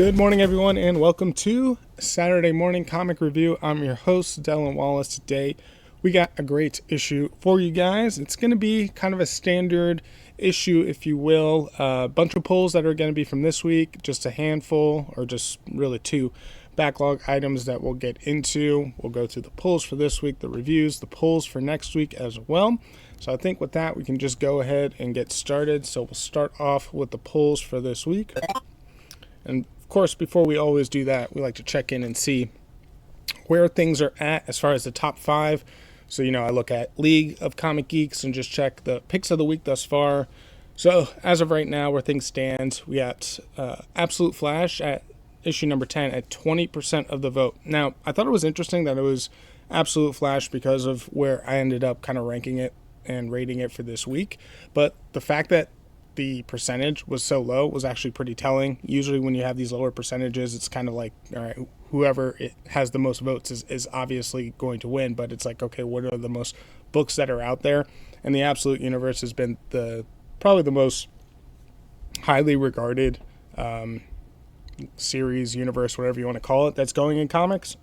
Good morning, everyone, and welcome to Saturday Morning Comic Review. I'm your host, Dylan Wallace. Today, we got a great issue for you guys. It's going to be kind of a standard issue, if you will. A bunch of pulls that are going to be from this week, just a handful, or just really two backlog items that we'll get into. We'll go through the pulls for this week, the reviews, the pulls for next week as well. So I think with that, we can just go ahead and get started. So we'll start off with the pulls for this week. And of course, before we always do that, we like to check in and see where things are at as far as the top five. So, I look at League of Comic Geeks and just check the picks of the week thus far. So, as of right now, where things stand, we got Absolute Flash at issue number 10 at 20% of the vote. Now, I thought it was interesting that it was Absolute Flash because of where I ended up kind of ranking it and rating it for this week. But the fact that the percentage was so low was actually pretty telling. Usually when you have these lower percentages, it's kind of like, all right, whoever has the most votes is obviously going to win, but it's like, okay, what are the most books that are out there? And the Absolute Universe has been probably the most highly regarded series, universe, whatever you want to call it, that's going in comics.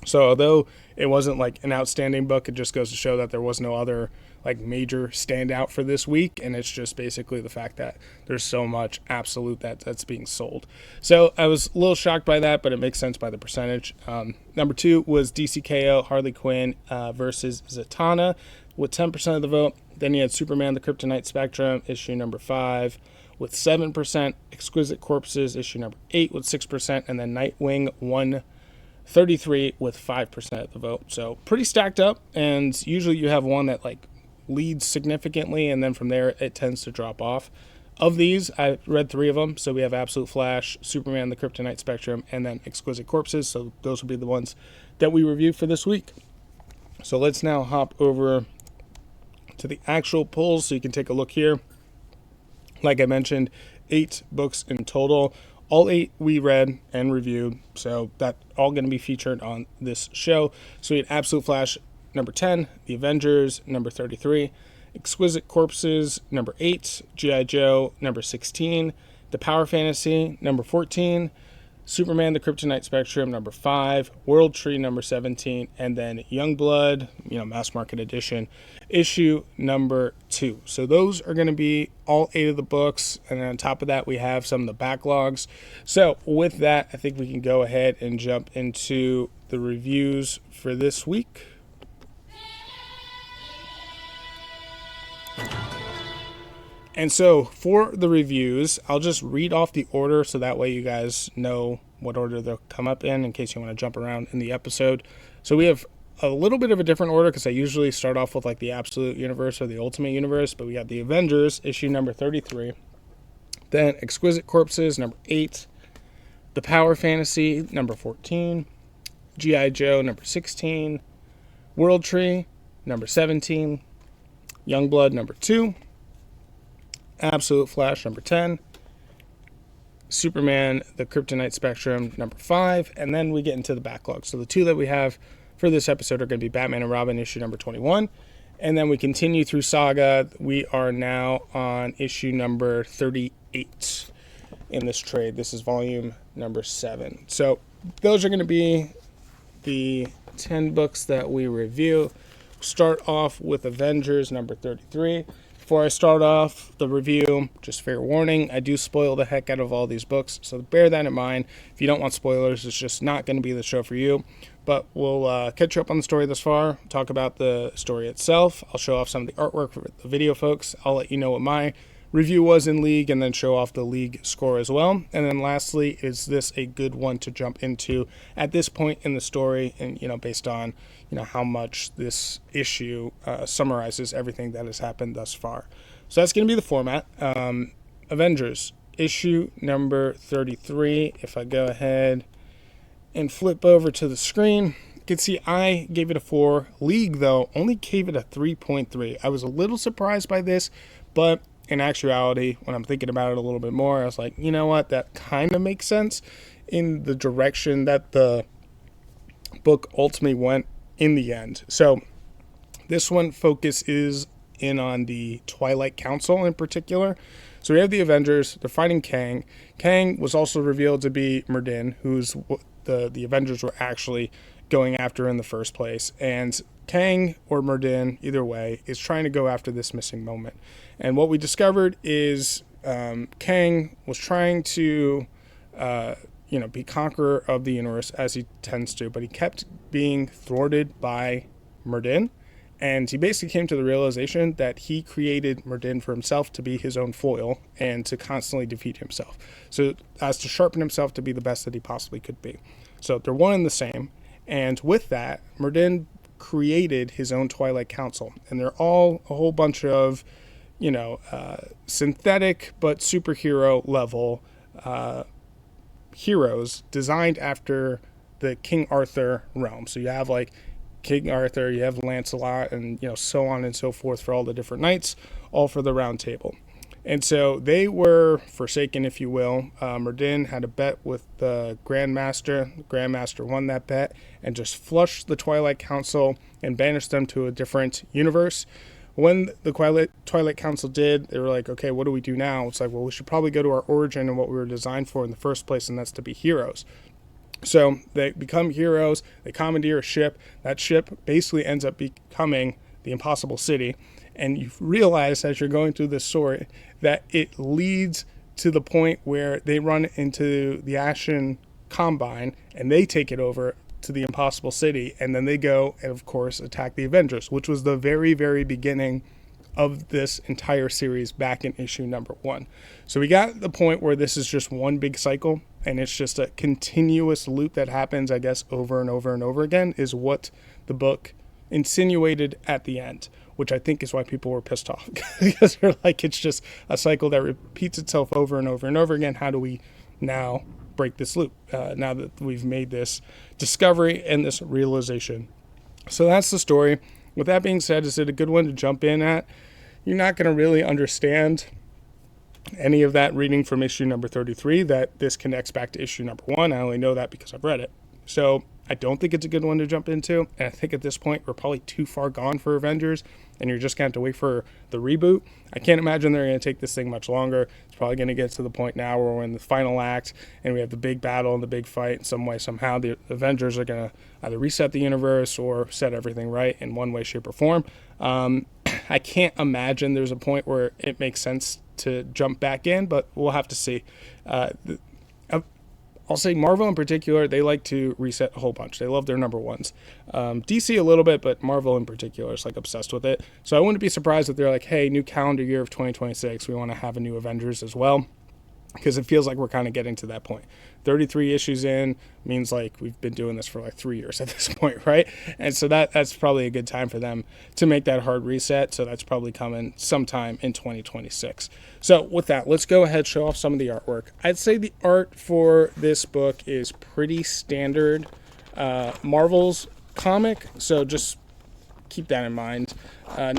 So although it wasn't like an outstanding book, it just goes to show that there was no other like major standout for this week, and it's just basically the fact that there's so much Absolute that's being sold. So I was a little shocked by that, but it makes sense by the percentage. Number 2 was DCKO Harley Quinn versus Zatanna with 10% of the vote. Then you had Superman the Kryptonite Spectrum, issue number 5 with 7%, Exquisite Corpses, issue number 8 with 6%, and then Nightwing 133 with 5% of the vote. So pretty stacked up, and usually you have one that like leads significantly, and then from there it tends to drop off. Of these, I read 3 of them. So we have Absolute Flash, Superman the Kryptonite Spectrum, and then Exquisite Corpses. So those will be the ones that we review for this week. So let's now hop over to the actual pulls so you can take a look here. Like I mentioned, 8 books in total. All 8 we read and reviewed, so that's all going to be featured on this show. So we had Absolute Flash number 10, The Avengers number 33, Exquisite Corpses number 8, G.I. Joe number 16, The Power Fantasy number 14, Superman the Kryptonite Spectrum number 5, World Tree number 17, and then Youngblood, mass market edition, issue number 2. So those are going to be all 8 of the books, and then on top of that we have some of the backlogs. So with that, I think we can go ahead and jump into the reviews for this week. And so for the reviews, I'll just read off the order so that way you guys know what order they'll come up in case you want to jump around in the episode. So we have a little bit of a different order because I usually start off with like the Absolute Universe or the Ultimate Universe, but we got the Avengers, issue number 33, then Exquisite Corpses, number 8, The Power Fantasy, number 14, G.I. Joe, number 16, World Tree, number 17, Youngblood, number 2, Absolute Flash, number 10, Superman, the Kryptonite Spectrum, number 5, and then we get into the backlog. So the 2 that we have for this episode are going to be Batman and Robin, issue number 21, and then we continue through Saga. We are now on issue number 38 in this trade. This is volume number 7. So those are going to be the 10 books that we review. Start off with Avengers, number 33. Before I start off the review, just fair warning, I do spoil the heck out of all these books, so bear that in mind. If you don't want spoilers, it's just not going to be the show for you. But we'll catch you up on the story thus far, talk about the story itself. I'll show off some of the artwork for the video folks. I'll let you know what my review was in League and then show off the League score as well. And then lastly, is this a good one to jump into at this point in the story, and based on how much this issue summarizes everything that has happened thus far. So that's going to be the format. Avengers, issue number 33. If I go ahead and flip over to the screen, you can see I gave it a 4. League, though, only gave it a 3.3. I was a little surprised by this, but in actuality, when I'm thinking about it a little bit more, I was like, you know what, that kind of makes sense in the direction that the book ultimately went in the end. So this one focuses in on the Twilight Council in particular. So we have the Avengers. They're fighting Kang. Kang was also revealed to be Merdin, who's the Avengers were actually going after in the first place. And Kang or Merdin, either way, is trying to go after this missing moment. And what we discovered is Kang was trying to, be conqueror of the universe, as he tends to, but he kept being thwarted by Merdin. And he basically came to the realization that he created Merdin for himself to be his own foil and to constantly defeat himself. So as to sharpen himself to be the best that he possibly could be. So they're one and the same. And with that, Merdin created his own Twilight Council. And they're all a whole bunch of, synthetic but superhero level heroes designed after the King Arthur realm. So you have like King Arthur, you have Lancelot, and so on and so forth for all the different knights, all for the Round Table. And so they were forsaken, if you will. Merdin had a bet with the Grandmaster. The Grandmaster won that bet and just flushed the Twilight Council and banished them to a different universe. When the Twilight Council did, they were like, okay, what do we do now? It's like, well, we should probably go to our origin and what we were designed for in the first place, and that's to be heroes. So they become heroes. They commandeer a ship. That ship basically ends up becoming the Impossible City. And you realize as you're going through this story that it leads to the point where they run into the Ashen Combine and they take it over to the Impossible City. And then they go and, of course, attack the Avengers, which was the very, very beginning of this entire series back in issue number 1. So we got the point where this is just one big cycle and it's just a continuous loop that happens, I guess, over and over and over again is what the book insinuated at the end, which I think is why people were pissed off because they're like, it's just a cycle that repeats itself over and over and over again. How do we now break this loop now that we've made this discovery and this realization? So that's the story. With that being said, is it a good one to jump in at? You're not going to really understand any of that reading from issue number 33, that this connects back to issue number 1. I only know that because I've read it. So I don't think it's a good one to jump into. And I think at this point, we're probably too far gone for Avengers, and you're just going to have to wait for the reboot. I can't imagine they're going to take this thing much longer. It's probably going to get to the point now where we're in the final act, and we have the big battle and the big fight. In some way, somehow, the Avengers are going to either reset the universe or set everything right in one way, shape, or form. I can't imagine there's a point where it makes sense to jump back in, but we'll have to see. I'll say Marvel in particular, they like to reset a whole bunch. They love their number ones. DC a little bit, but Marvel in particular is like obsessed with it. So I wouldn't be surprised if they're like, hey, new calendar year of 2026, we want to have a new Avengers as well. Because it feels like we're kind of getting to that point. 33 issues in means like we've been doing this for like 3 years at this point, right? And so that's probably a good time for them to make that hard reset. So that's probably coming sometime in 2026. So with that, let's go ahead and show off some of the artwork. I'd say the art for this book is pretty standard Marvel's comic. So just keep that in mind.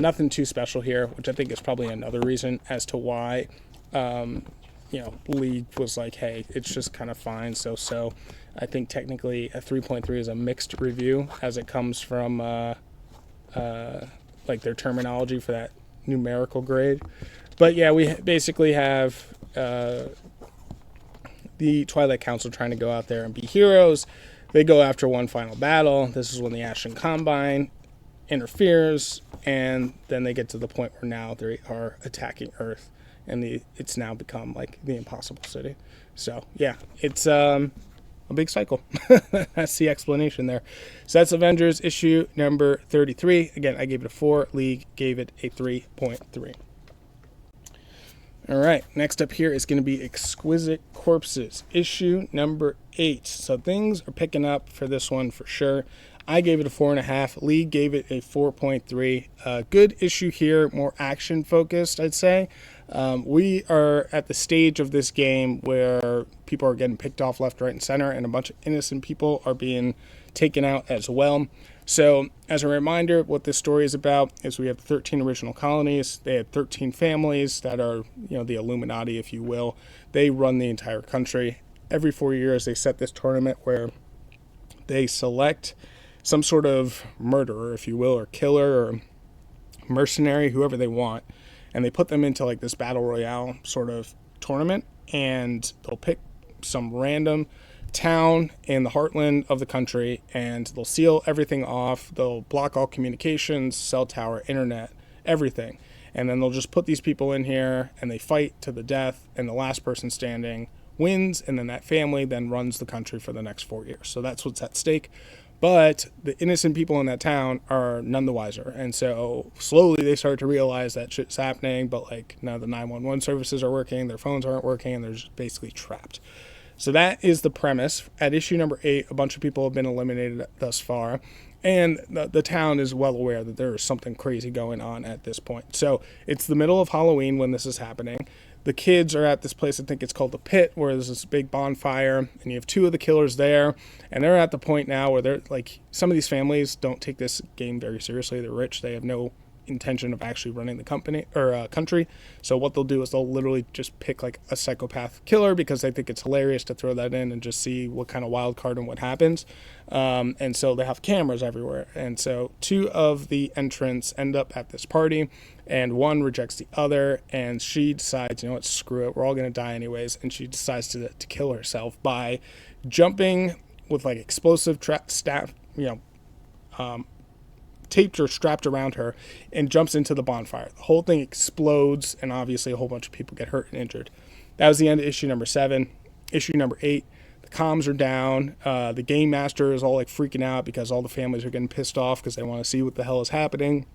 Nothing too special here, which I think is probably another reason as to why League was like, hey, it's just kind of fine. So I think technically a 3.3 is a mixed review as it comes from like their terminology for that numerical grade. But yeah, we basically have the Twilight Council trying to go out there and be heroes. They go after one final battle. This is when the Ashen Combine interferes, and then they get to the point where now they are attacking Earth. And it's now become like the Impossible City. So yeah, it's a big cycle. That's the explanation there. So that's Avengers issue number 33. Again, I gave it a 4. League gave it a 3.3. All right, next up here is going to be Exquisite Corpses, issue number 8. So things are picking up for this one for sure. I gave it a 4.5. League gave it a 4.3. Good issue here, more action focused, I'd say. We are at the stage of this game where people are getting picked off left, right, and center, and a bunch of innocent people are being taken out as well. So, as a reminder, what this story is about is we have 13 original colonies. They had 13 families that are, the Illuminati, if you will. They run the entire country. Every 4 years, they set this tournament where they select some sort of murderer, if you will, or killer, or mercenary, whoever they want. and they put them into like this battle royale sort of tournament, and they'll pick some random town in the heartland of the country, and they'll seal everything off. They'll block all communications, cell tower, internet, everything. And then they'll just put these people in here, and they fight to the death, and the last person standing wins, and then that family then runs the country for the next 4 years. So that's what's at stake. But the innocent people in that town are none the wiser. And so slowly they start to realize that shit's happening, but like now the 911 services are working, their phones aren't working, and they're just basically trapped. So that is the premise. At issue number 8, a bunch of people have been eliminated thus far, and the town is well aware that there is something crazy going on at this point. So it's the middle of Halloween when this is happening. The kids are at this place, I think it's called the Pit, where there's this big bonfire, and you have 2 of the killers there, and they're at the point now where they're like, some of these families don't take this game very seriously. They're rich. They have no intention of actually running the company or country. So what they'll do is they'll literally just pick like a psychopath killer because they think it's hilarious to throw that in and just see what kind of wild card and what happens. And so they have cameras everywhere. And so 2 of the entrants end up at this party, and one rejects the other, and she decides, you know what, screw it, we're all going to die anyways. And she decides to kill herself by jumping with like explosive staff, taped or strapped around her, and jumps into the bonfire. The whole thing explodes, and obviously a whole bunch of people get hurt and injured. That was the end of issue number 7. Issue number 8, the comms are down. The game master is all like freaking out because all the families are getting pissed off because they want to see what the hell is happening.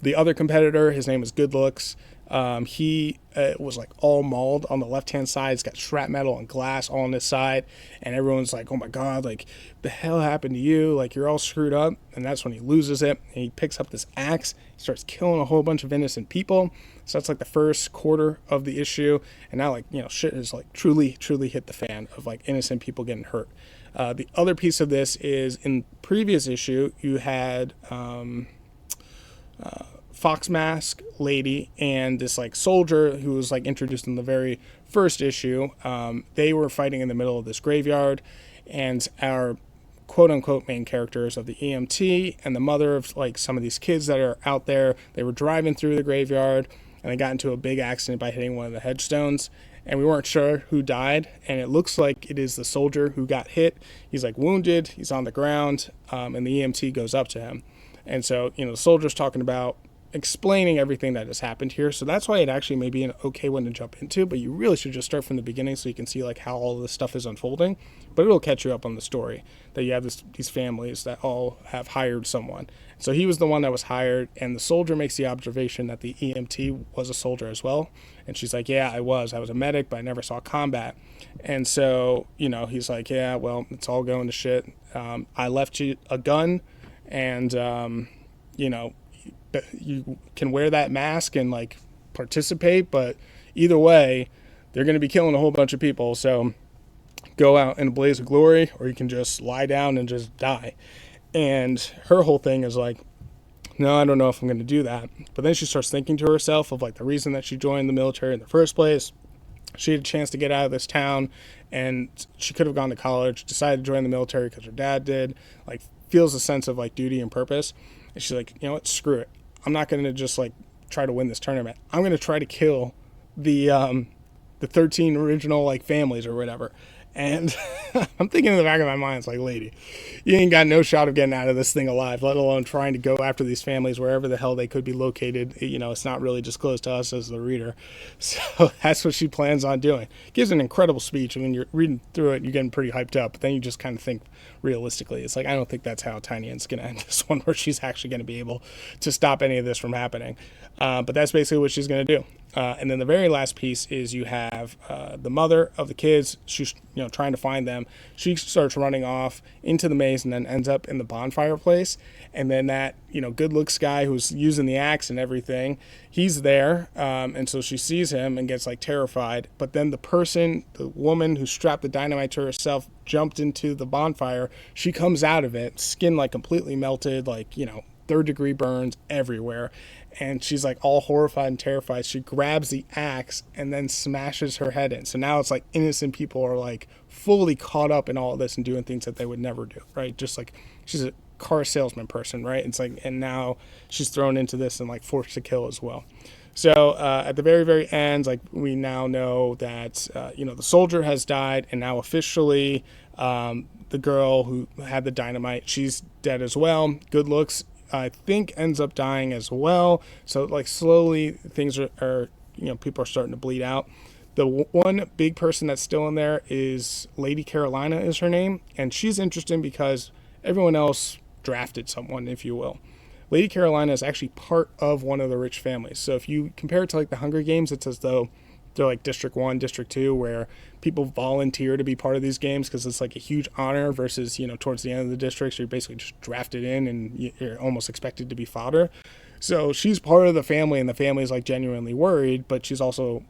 The other competitor, his name is Good Looks. He was like all mauled on the left-hand side. He's got shrapnel and glass all on his side, and everyone's like, oh my God, like the hell happened to you? Like you're all screwed up. And that's when he loses it, and he picks up this axe. He starts killing a whole bunch of innocent people. So that's like the first quarter of the issue. And now like, shit is like truly hit the fan of like innocent people getting hurt. The other piece of this is in previous issue, you had, Fox Mask lady and this like soldier who was like introduced in the very first issue. They were fighting in the middle of this graveyard, and our quote unquote main characters of the EMT and the mother of like some of these kids that are out there, they were driving through the graveyard, and they got into a big accident by hitting one of the headstones, and we weren't sure who died, and it looks like it is the soldier who got hit. He's like wounded, he's on the ground, and the EMT goes up to him. And so, the soldier's talking about explaining everything that has happened here. So that's why it actually may be an okay one to jump into, but you really should just start from the beginning so you can see like how all of this stuff is unfolding. But it'll catch you up on the story that you have these families that all have hired someone. So he was the one that was hired, and the soldier makes the observation that the EMT was a soldier as well. And she's like, yeah, I was a medic, but I never saw combat. And so, he's like, yeah, well, it's all going to shit. I left you a gun, and, you can wear that mask and like participate, but either way, they're going to be killing a whole bunch of people. So go out in a blaze of glory, or you can just lie down and just die. And her whole thing is like, no, I don't know if I'm going to do that. But then she starts thinking to herself of like the reason that she joined the military in the first place. She had a chance to get out of this town, and she could have gone to college, decided to join the military because her dad did, like feels a sense of like duty and purpose. And she's like, you know what, screw it. I'm not going to just like try to win this tournament. I'm going to try to kill the 13 original like families or whatever. And I'm thinking in the back of my mind, it's like, lady, you ain't got no shot of getting out of this thing alive, let alone trying to go after these families wherever the hell they could be located. It's not really disclosed to us as the reader. So that's what she plans on doing. Gives an incredible speech. I mean, you're reading through it, you're getting pretty hyped up, but then you just kind of think realistically. It's like, I don't think that's how Tiny Ant's going to end this one, where she's actually going to be able to stop any of this from happening. But that's basically what she's going to do. And then the very last piece is you have the mother of the kids. She's trying to find them. She starts running off into the maze and then ends up in the bonfire place. And then that good looks guy who's using the axe and everything, he's there. And so she sees him and gets like terrified. But then the woman who strapped the dynamite to herself, jumped into the bonfire. She comes out of it, skin like completely melted, like 3rd-degree burns everywhere. And she's like all horrified and terrified. She grabs the axe and then smashes her head in. So now it's like innocent people are like fully caught up in all of this and doing things that they would never do, right? Just like she's a car salesman person, right? It's like, and now she's thrown into this and like forced to kill as well. So at the very, very end, like we now know that the soldier has died, and now officially the girl who had the dynamite, she's dead as well. Good looks, I think, ends up dying as well. So like slowly things are people are starting to bleed out. The one big person that's still in there is Lady Carolina is her name, and she's interesting because everyone else drafted someone, if you will. Lady Carolina is actually part of one of the rich families. So if you compare it to like the Hunger Games, it's as though they're like District 1, District 2, where people volunteer to be part of these games because it's like a huge honor versus, towards the end of the districts, you're basically just drafted in and you're almost expected to be fodder. So she's part of the family, and the family is like genuinely worried, but she's also,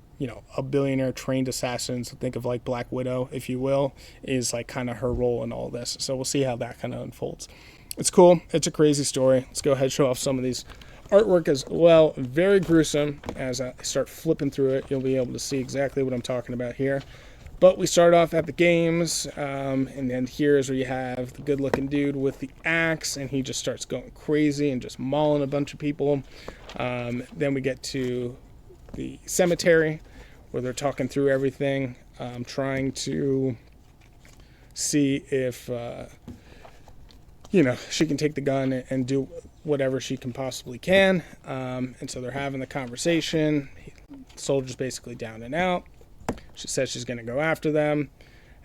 a billionaire trained assassin. So think of like Black Widow, if you will, is like kind of her role in all this. So we'll see how that kind of unfolds. It's cool. It's a crazy story. Let's go ahead and show off some of these artwork as well. Very gruesome. As I start flipping through it, you'll be able to see exactly what I'm talking about here. But we start off at the games, and then here's where you have the good-looking dude with the axe, and he just starts going crazy and just mauling a bunch of people. Then we get to the cemetery, where they're talking through everything, trying to see if she can take the gun and do whatever she can possibly can. And so they're having the conversation. The soldier's basically down and out. She says she's going to go after them.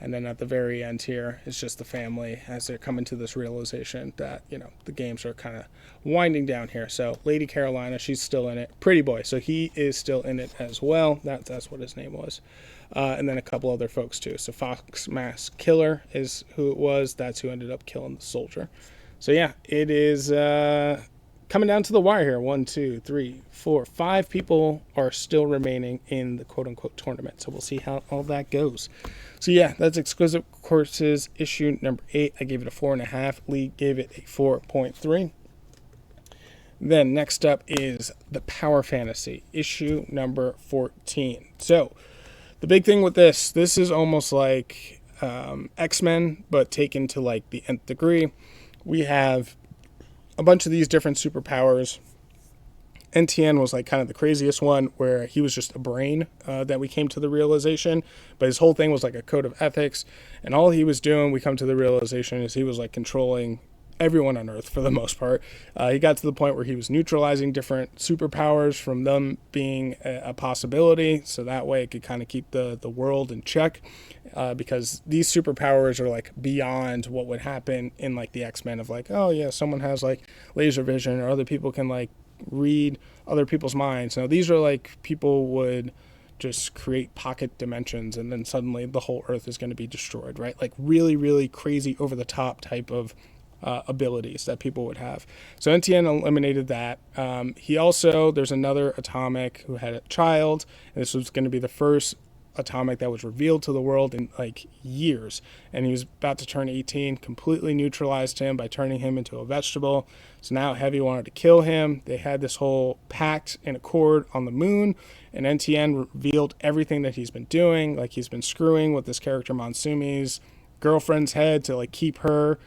And then at the very end here, it's just the family as they're coming to this realization that, the games are kind of winding down here. So Lady Carolina, she's still in it. Pretty Boy, so he is still in it as well. That's what his name was. And then a couple other folks too. So Fox Mask Killer is who it was. That's who ended up killing the soldier. So yeah, it is coming down to the wire here. 1, 2, 3, 4, 5 people are still remaining in the quote-unquote tournament. So we'll see how all that goes. So yeah, that's Exquisite Corpses issue number 8. I gave it a 4.5. Lee gave it a 4.3. Then next up is the Power Fantasy issue number 14. So the big thing with this is almost like X-Men, but taken to like the nth degree. We have a bunch of these different superpowers. NTN was like kind of the craziest one, where he was just a brain that we came to the realization, but his whole thing was like a code of ethics, and all he was doing, we come to the realization, is he was like controlling everyone on Earth for the most part. He got to the point where he was neutralizing different superpowers from them being a possibility, so that way it could kind of keep the world in check, because these superpowers are like beyond what would happen in like the X-Men of like, oh yeah, someone has like laser vision, or other people can like read other people's minds. Now these are like people would just create pocket dimensions, and then suddenly the whole Earth is going to be destroyed, right? Like really, really crazy over the top type of abilities that people would have. So NTN eliminated that. He also, there's another atomic who had a child, and this was going to be the first atomic that was revealed to the world in like years, and he was about to turn 18, completely neutralized him by turning him into a vegetable. So now Heavy wanted to kill him. They had this whole pact and accord on the moon, and NTN revealed everything that he's been doing. Like he's been screwing with this character Monsumi's girlfriend's head to like keep her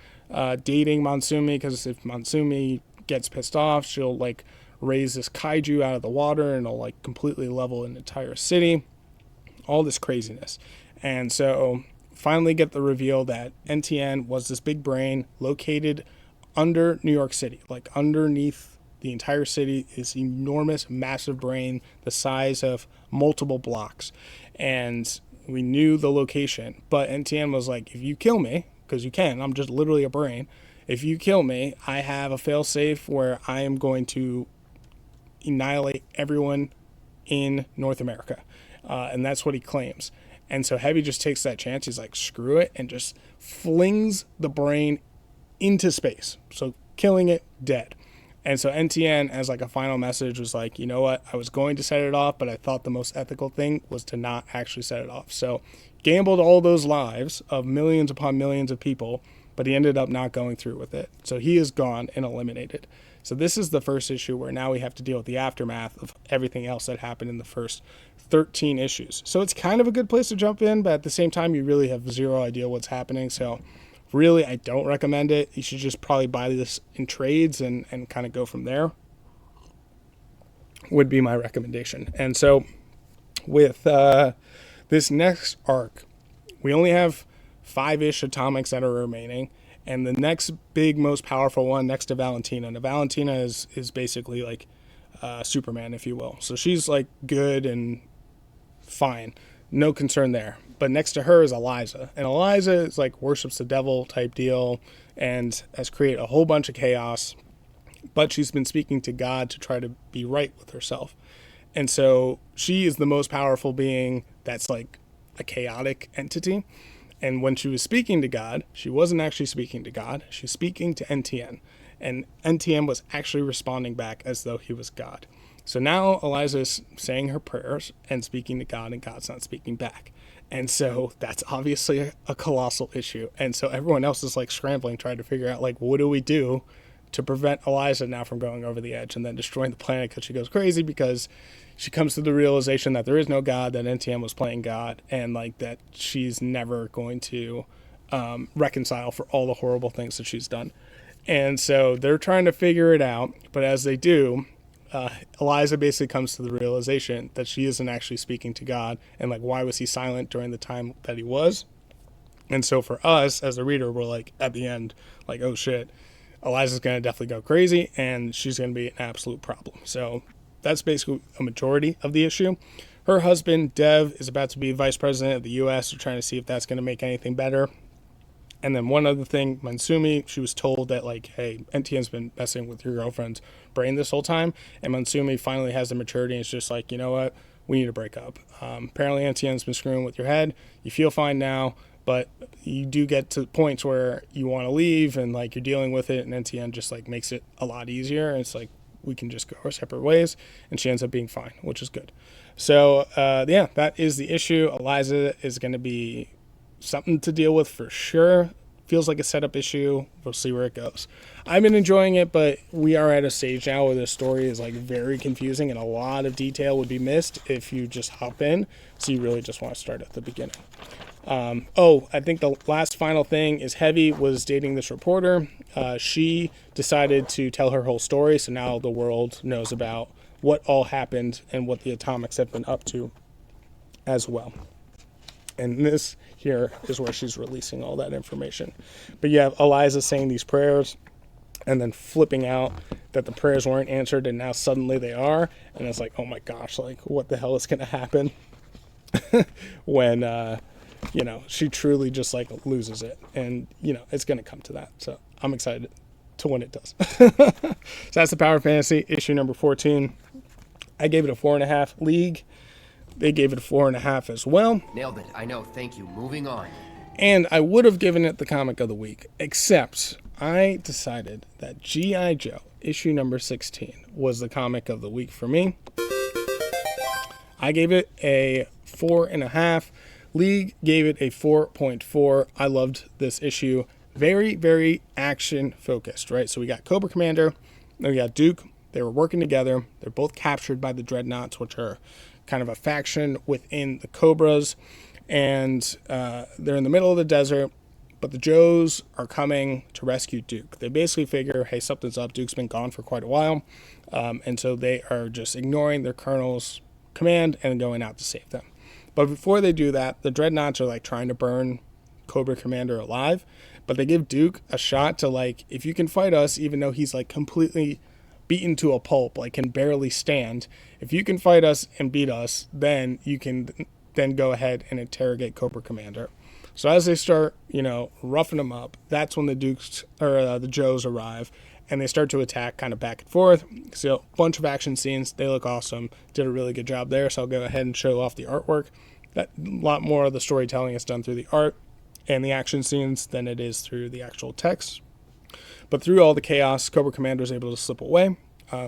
dating Monsumi, because if Monsumi gets pissed off, she'll like raise this kaiju out of the water and it'll like completely level an entire city. All this craziness. And so finally get the reveal that NTN was this big brain located under New York City, like underneath the entire city, is enormous, massive brain the size of multiple blocks. And we knew the location, but NTN was like, if you kill me, because you can, I'm just literally a brain, if you kill me, I have a failsafe where I am going to annihilate everyone in North America. And that's what he claims. And so Heavy just takes that chance. He's like, screw it, and just flings the brain into space. So killing it, dead. And so NTN, as like a final message, was like, you know what? I was going to set it off, but I thought the most ethical thing was to not actually set it off. So gambled all those lives of millions upon millions of people, but he ended up not going through with it. So he is gone and eliminated. So this is the first issue where now we have to deal with the aftermath of everything else that happened in the first 13 issues. So it's kind of a good place to jump in, but at the same time, you really have zero idea what's happening. So really, I don't recommend it. You should just probably buy this in trades and kind of go from there. would be my recommendation. And so with this next arc, we only have 5-ish atomics that are remaining. And the next big, most powerful one next to Valentina. Now, Valentina is basically like Superman, if you will. So she's like good and fine. No concern there. But next to her is Eliza. And Eliza is like worships the devil type deal and has created a whole bunch of chaos. But she's been speaking to God to try to be right with herself. And so she is the most powerful being that's like a chaotic entity. And when she was speaking to God, she wasn't actually speaking to God. She was speaking to NTN. And NTN was actually responding back as though he was God. So now Eliza is saying her prayers and speaking to God, and God's not speaking back. And so that's obviously a colossal issue. And so everyone else is like scrambling, trying to figure out like, what do we do to prevent Eliza now from going over the edge and then destroying the planet, because she goes crazy because she comes to the realization that there is no God, that NTM was playing God, and like that she's never going to reconcile for all the horrible things that she's done. And so they're trying to figure it out, but as they do, Eliza basically comes to the realization that she isn't actually speaking to God, and like, why was he silent during the time that he was? And so for us as a reader, we're like at the end, like, oh shit, Eliza's going to definitely go crazy, and she's going to be an absolute problem. So that's basically a majority of the issue. Her husband, Dev, is about to be vice president of the U.S. They're trying to see if that's going to make anything better. And then one other thing, Mansumi, she was told that, like, hey, NTN's been messing with your girlfriend's brain this whole time. And Mansumi finally has the maturity and it's just like, you know what, we need to break up. Apparently NTN's been screwing with your head. You feel fine now, but you do get to points where you want to leave and, like, you're dealing with it. And NTN just, like, makes it a lot easier. And it's like, we can just go our separate ways. And she ends up being fine, which is good. So, yeah, that is the issue. Eliza is going to be something to deal with for sure. Feels like a setup issue. We'll see where it goes. I've been enjoying it, but we are at a stage now where the story is like very confusing and a lot of detail would be missed if you just hop in. So you really just want to start at the beginning. I think the last final thing is Heavy was dating this reporter. She decided to tell her whole story, so now the world knows about what all happened and what the Atomics have been up to as well. And this here is where she's releasing all that information. But you have Eliza saying these prayers and then flipping out that the prayers weren't answered and now suddenly they are. And it's like, oh my gosh, like what the hell is going to happen when, she truly just like loses it. And, it's going to come to that. So I'm excited to when it does. So that's the Power Fantasy issue number 14. I gave it a 4.5. League, they gave it a 4.5 as well. Nailed it. I know. Thank you. Moving on. And I would have given it the comic of the week, except I decided that G.I. Joe issue number 16 was the comic of the week for me. I gave it a 4.5. League gave it a 4.4. I loved this issue. Very, very action focused, right? So we got Cobra Commander, then we got Duke. They were working together. They're both captured by the Dreadnoughts, which are kind of a faction within the Cobras. And they're in the middle of the desert, but the Joes are coming to rescue Duke. They basically figure, hey, something's up. Duke's been gone for quite a while. And so they are just ignoring their colonel's command and going out to save them. But before they do that, the Dreadnoughts are like trying to burn Cobra Commander alive. But they give Duke a shot to, like, if you can fight us, even though he's like completely beaten to a pulp, like can barely stand, if you can fight us and beat us, then you can then go ahead and interrogate Cobra Commander. So as they start, roughing him up, that's when the Dukes or the Joes arrive and they start to attack kind of back and forth. So a bunch of action scenes. They look awesome. Did a really good job there. So I'll go ahead and show off the artwork. That a lot more of the storytelling is done through the art and the action scenes than it is through the actual text. But through all the chaos, Cobra Commander is able to slip away.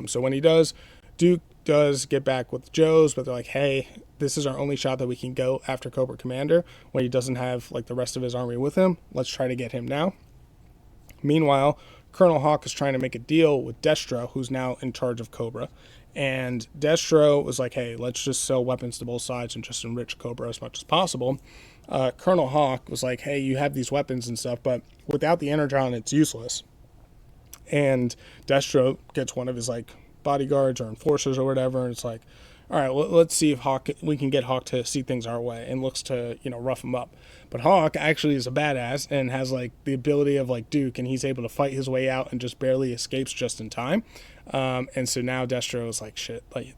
So when he does, Duke does get back with the Joes, but they're like, hey, this is our only shot that we can go after Cobra Commander when he doesn't have like the rest of his army with him. Let's try to get him now. Meanwhile, Colonel Hawk is trying to make a deal with Destro, who's now in charge of Cobra. And Destro was like, hey, let's just sell weapons to both sides and just enrich Cobra as much as possible. Colonel Hawk was like, hey, you have these weapons and stuff, but without the Energon, it's useless. And Destro gets one of his like bodyguards or enforcers or whatever, and it's like, all right, let's see if we can get Hawk to see things our way, and looks to, rough him up. But Hawk actually is a badass and has like the ability of like Duke, and he's able to fight his way out and just barely escapes just in time. And so now Destro is like, shit, like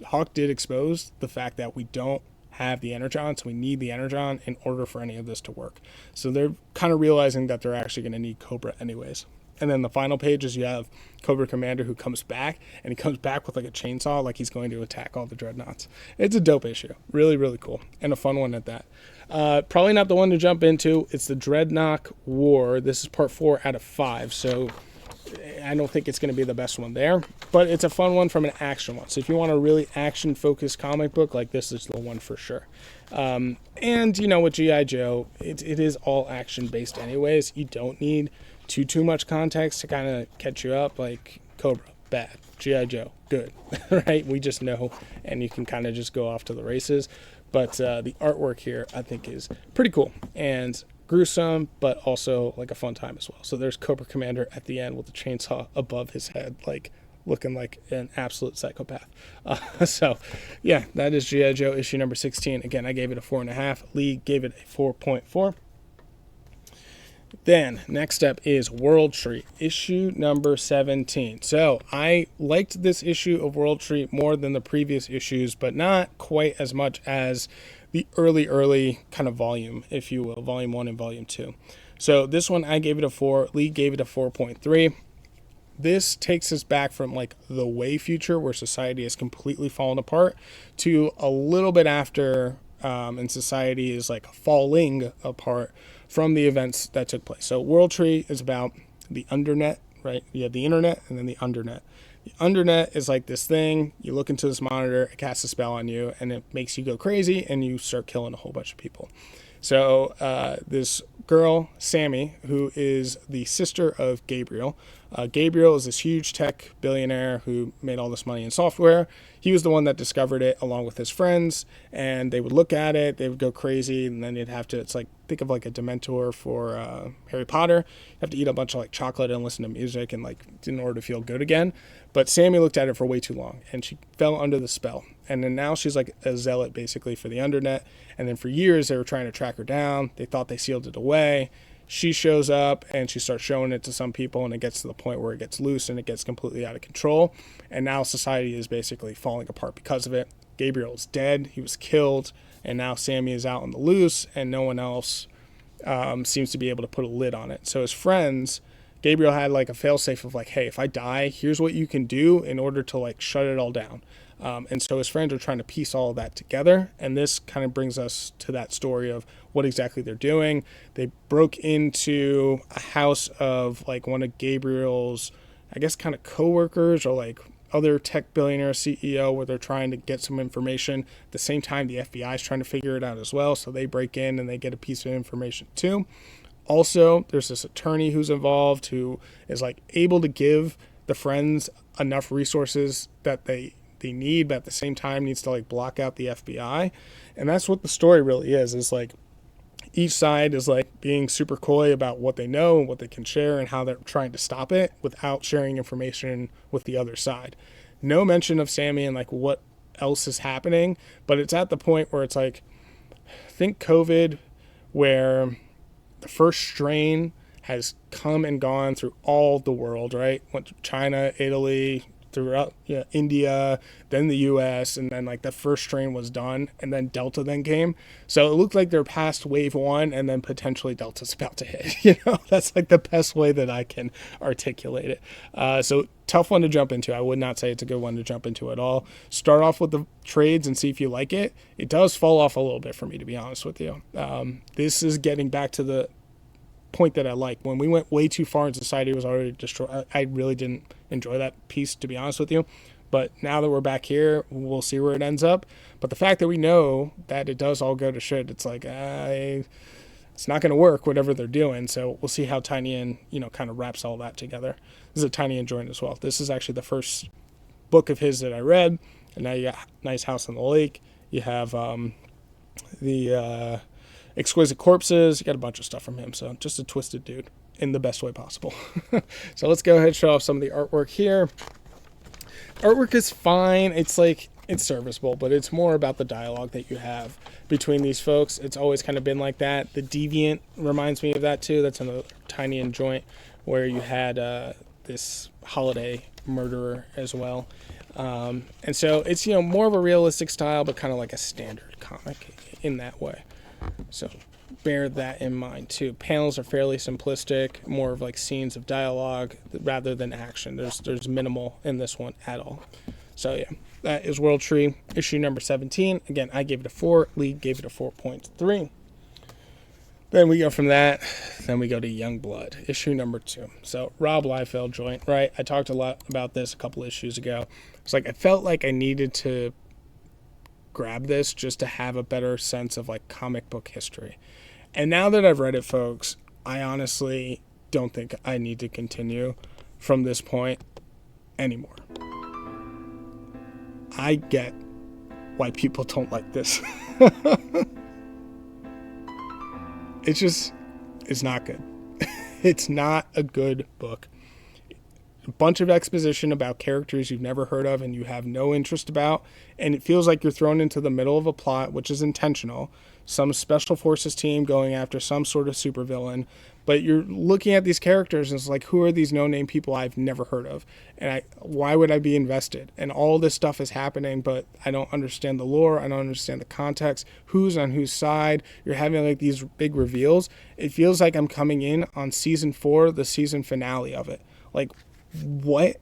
Hawk did expose the fact that we don't have the Energon, so we need the Energon in order for any of this to work. So they're kind of realizing that they're actually going to need Cobra anyways. And then the final page is you have Cobra Commander who comes back, and he comes back with like a chainsaw, like he's going to attack all the dreadnoughts. It's a dope issue. Really, really cool. And a fun one at that. Probably not the one to jump into. It's the Dreadnought War. This is part 4 out of 5, so I don't think it's going to be the best one there. But it's a fun one from an action one. So if you want a really action-focused comic book, like this is the one for sure. And, with G.I. Joe, it is all action-based anyways. You don't need too much context to kind of catch you up. Like Cobra, bad. G.I. Joe, good. Right? We just know, and you can kind of just go off to the races. But the artwork here, I think, is pretty cool and gruesome, but also like a fun time as well. So there's Cobra Commander at the end with the chainsaw above his head, like looking like an absolute psychopath. So yeah, that is G.I. Joe issue number 16. Again, I gave it a 4.5. Lee gave it a 4.4. Then, next up is World Tree, issue number 17. So, I liked this issue of World Tree more than the previous issues, but not quite as much as the early kind of volume, if you will, volume 1 and volume 2. So, this one, I gave it a 4. Lee gave it a 4.3. This takes us back from, like, the way future, where society has completely fallen apart, to a little bit after, and society is, like, falling apart from the events that took place. So World Tree is about the undernet, right? You have the internet and then the undernet. The undernet is like this thing, you look into this monitor, it casts a spell on you, and it makes you go crazy, and you start killing a whole bunch of people. So this girl, Sammy, who is the sister of Gabriel. Gabriel is this huge tech billionaire who made all this money in software. He was the one that discovered it along with his friends, and they would look at it, they would go crazy, and then you'd have to, it's like, think of like a Dementor for Harry Potter. You have to eat a bunch of like chocolate and listen to music and like in order to feel good again. But Sammy looked at it for way too long, and she fell under the spell. And then now she's like a zealot basically for the undernet. And then for years they were trying to track her down. They thought they sealed it away. She shows up and she starts showing it to some people, and it gets to the point where it gets loose and it gets completely out of control. And now society is basically falling apart because of it. Gabriel is dead. He was killed. And now Sammy is out on the loose, and no one else seems to be able to put a lid on it. So his friends, Gabriel had like a failsafe of like, hey, if I die, here's what you can do in order to like shut it all down. And so his friends are trying to piece all of that together. And this kind of brings us to that story of what exactly they're doing. They broke into a house of like one of Gabriel's, I guess, kind of coworkers or like other tech billionaire CEO, where they're trying to get some information. At the same time, the FBI is trying to figure it out as well. So they break in and they get a piece of information too. Also, there's this attorney who's involved who is like able to give the friends enough resources that they need, but at the same time needs to like block out the FBI. And that's what the story really is like each side is like being super coy about what they know and what they can share and how they're trying to stop it without sharing information with the other side. No mention of Sammy and like what else is happening, but it's at the point where it's like, think COVID, where the first strain has come and gone through all the world, right? Went to China, Italy, throughout India, then the US, and then like the first strain was done, and then Delta then came. So it looked like they're past wave 1, and then potentially Delta's about to hit. That's like the best way that I can articulate it. So tough one to jump into. I would not say it's a good one to jump into at all. Start off with the trades and see if you like it. It does fall off a little bit for me, to be honest with you. This is getting back to the point that I like. When we went way too far and society was already destroyed, I really didn't enjoy that piece, to be honest with you. But now that we're back here, we'll see where it ends up. But the fact that we know that it does all go to shit, it's like, it's not going to work, whatever they're doing. So we'll see how Tiny kind of wraps all that together. This is a Tiny joint as well. This is actually the first book of his that I read. And now you got Nice House on the Lake. You have the Exquisite Corpses. You got a bunch of stuff from him. So just a twisted dude in the best way possible. So let's go ahead and show off some of the artwork here. Artwork is fine. It's like, it's serviceable, but it's more about the dialogue that you have between these folks. It's always kind of been like that. The Deviant reminds me of that too. That's another Tiny and Joint where you had this holiday murderer as well. And so it's, more of a realistic style, but kind of like a standard comic in that way. So bear that in mind too. Panels are fairly simplistic, more of like scenes of dialogue rather than action. There's minimal in this one at all. So yeah, that is World Tree issue number 17. Again, I gave it a 4. Lee gave it a 4.3. Then we go from that, then we go to Youngblood, issue number 2. So Rob Liefeld joint, right? I talked a lot about this a couple issues ago. It's like I felt like I needed to grab this just to have a better sense of like comic book history. And now that I've read it, folks, I honestly don't think I need to continue from this point anymore. I get why people don't like this. It's not good. It's not a good book. A bunch of exposition about characters you've never heard of and you have no interest about, and it feels like you're thrown into the middle of a plot, which is intentional. Some special forces team going after some sort of supervillain, but you're looking at these characters and it's like, who are these no-name people I've never heard of? And why would I be invested? And all this stuff is happening, but I don't understand the lore. I don't understand the context. Who's on whose side? You're having like these big reveals. It feels like I'm coming in on season 4, the season finale of it. Like, what?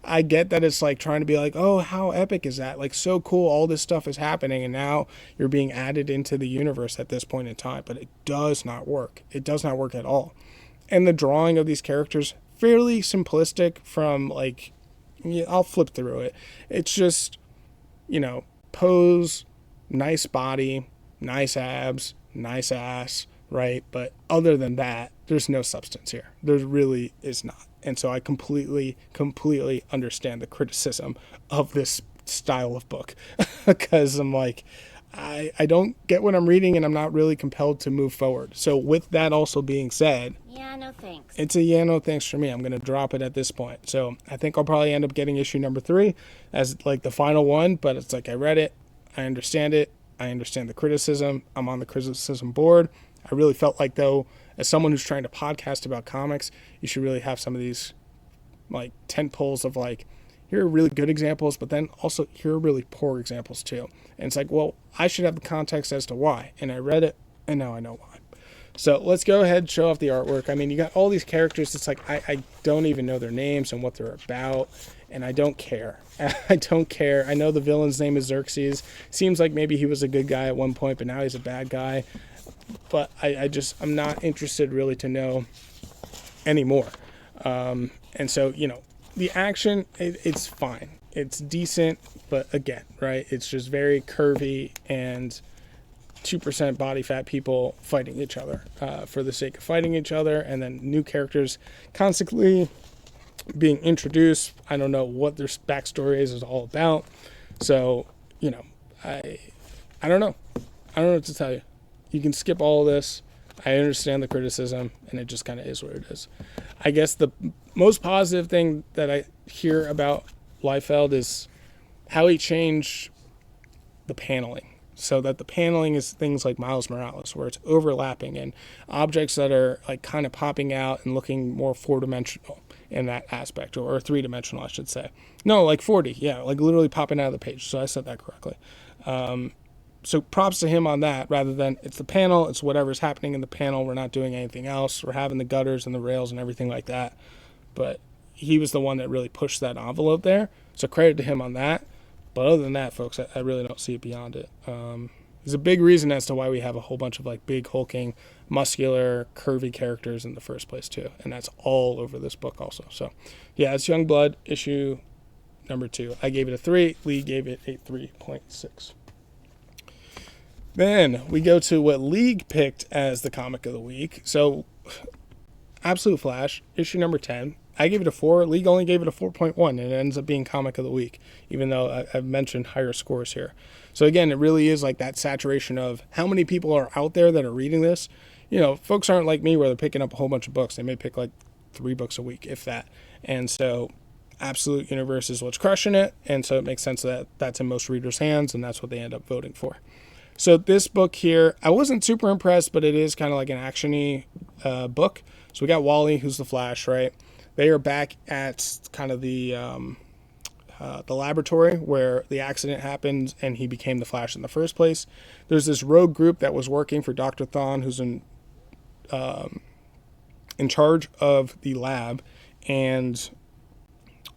I get that it's like trying to be like, oh, how epic is that? Like, so cool, all this stuff is happening and now you're being added into the universe at this point in time, but it does not work. It does not work at all. And the drawing of these characters, fairly simplistic from like, I'll flip through it. It's just, pose, nice body, nice abs, nice ass, right? But other than that, there's no substance here. There really is not. And so I completely understand the criticism of this style of book because I'm like, I don't get what I'm reading and I'm not really compelled to move forward. So with that also being said, yeah, no thanks. It's a yeah, no thanks for me. I'm going to drop it at this point. So I think I'll probably end up getting issue number 3 as like the final one, but it's like I read it. I understand the criticism. I'm on the criticism board. I really felt like, though, as someone who's trying to podcast about comics, you should really have some of these like tent poles of like, here are really good examples, but then also here are really poor examples too. And it's like, well, I should have the context as to why. And I read it, and now I know why. So let's go ahead and show off the artwork. I mean, you got all these characters. It's like, I don't even know their names and what they're about, and I don't care. I don't care. I know the villain's name is Xerxes. Seems like maybe he was a good guy at one point, but now he's a bad guy. But I'm not interested really to know anymore. And so, the action, it's fine. It's decent, but again, right, it's just very curvy and 2% body fat people fighting each other for the sake of fighting each other, and then new characters constantly being introduced. I don't know what their backstory is all about. So, I don't know. I don't know what to tell you. You can skip all of this. I understand the criticism, and it just kind of is what it is. I guess the most positive thing that I hear about Liefeld is how he changed the paneling so that the paneling is things like Miles Morales, where it's overlapping and objects that are like kind of popping out and looking more 4-dimensional in that aspect, or 3-dimensional, I should say. No, like 4D, yeah, like literally popping out of the page. So I said that correctly. So props to him on that, rather than it's the panel, it's whatever's happening in the panel. We're not doing anything else. We're having the gutters and the rails and everything like that. But he was the one that really pushed that envelope there. So credit to him on that. But other than that, folks, I really don't see it beyond it. There's a big reason as to why we have a whole bunch of like big, hulking, muscular, curvy characters in the first place too. And that's all over this book also. So yeah, it's Youngblood issue number 2. I gave it a 3. Lee gave it a 3.6. Then we go to what League picked as the comic of the week. So, Absolute Flash, issue number 10. I gave it a 4. League only gave it a 4.1, and it ends up being comic of the week, even though I've mentioned higher scores here. So again, it really is like that saturation of how many people are out there that are reading this. Folks aren't like me where they're picking up a whole bunch of books. They may pick like 3 books a week, if that. And so Absolute Universe is what's crushing it, and so it makes sense that that's in most readers' hands, and that's what they end up voting for. So this book here, I wasn't super impressed, but it is kind of like an action-y book. So we got Wally, who's the Flash, right? They are back at kind of the laboratory where the accident happened and he became the Flash in the first place. There's this rogue group that was working for Dr. Thawne, who's in charge of the lab, and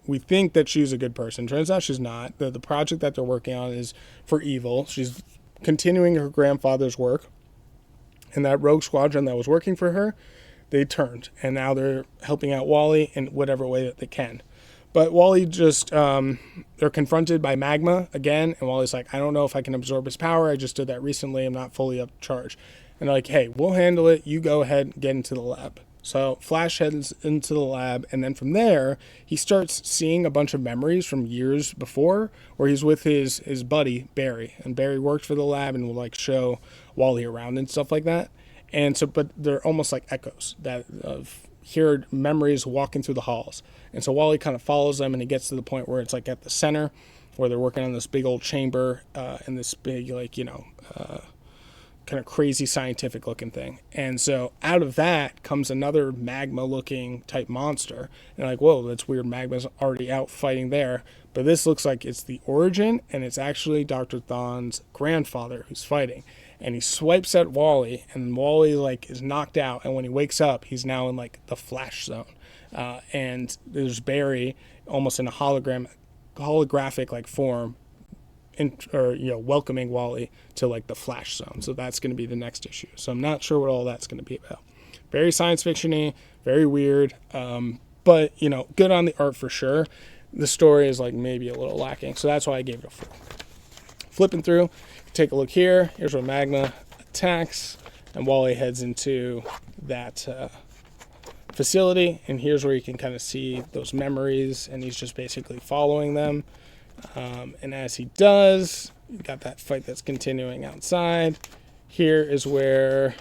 we think that she's a good person. Turns out she's not. The project that they're working on is for evil. She's continuing her grandfather's work, and that rogue squadron that was working for her, they turned, and now they're helping out Wally in whatever way that they can. But Wally just, they're confronted by magma again, and Wally's like, I don't know if I can absorb his power. I just did that recently. I'm not fully up to charge. And they're like, hey, we'll handle it. You go ahead and get into the lab. So Flash heads into the lab, and then from there, he starts seeing a bunch of memories from years before where he's with his buddy, Barry. And Barry worked for the lab and will, like, show Wally around and stuff like that. And so, but they're almost like echoes that of heard memories walking through the halls. And so Wally kind of follows them, and he gets to the point where it's like at the center where they're working on this big old chamber in this big, like, kind of crazy scientific looking thing. And so out of that comes another magma looking type monster. And like, whoa, that's weird. Magma's already out fighting there. But this looks like it's the origin, and it's actually Dr. Thawne's grandfather who's fighting. And he swipes at Wally, and Wally, like, is knocked out. And when he wakes up, he's now in, like, the Flash zone. And there's Barry almost in a holographic, like, form, welcoming Wally to, like, the Flash zone. So that's going to be the next issue. So I'm not sure what all that's going to be about. Very science fiction-y, very weird, but, good on the art for sure. The story is, like, maybe a little lacking. So that's why I gave it a 4. Flipping through, take a look here. Here's where magma attacks, and Wally heads into that facility, and here's where you can kind of see those memories, and he's just basically following them. And as he does, you got that fight that's continuing outside. Here is where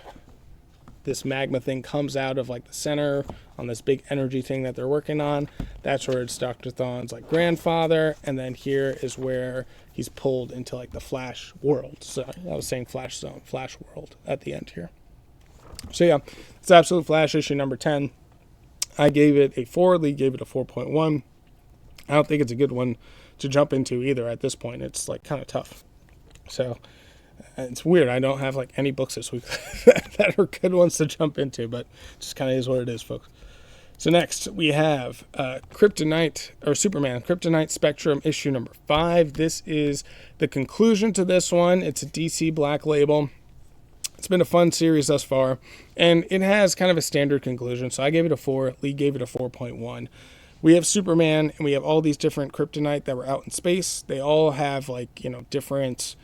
this magma thing comes out of, like, the center on this big energy thing that they're working on. That's where it's Dr. Thawne's, like, grandfather. And then here is where he's pulled into, like, the Flash world. So I was saying Flash zone, Flash world at the end here. So yeah, it's Absolute Flash issue number 10. I gave it a 4. Lee gave it a 4.1. I don't think it's a good one to jump into either at this point. It's, like, kind of tough. So it's weird. I don't have, like, any books this week that are good ones to jump into, but it just kind of is what it is, folks. So next we have Kryptonite, or Superman, Kryptonite Spectrum issue number 5. This is the conclusion to this one. It's a DC Black Label. It's been a fun series thus far, and it has kind of a standard conclusion. So I gave it a 4. Lee gave it a 4.1. We have Superman, and we have all these different Kryptonite that were out in space. They all have, like, different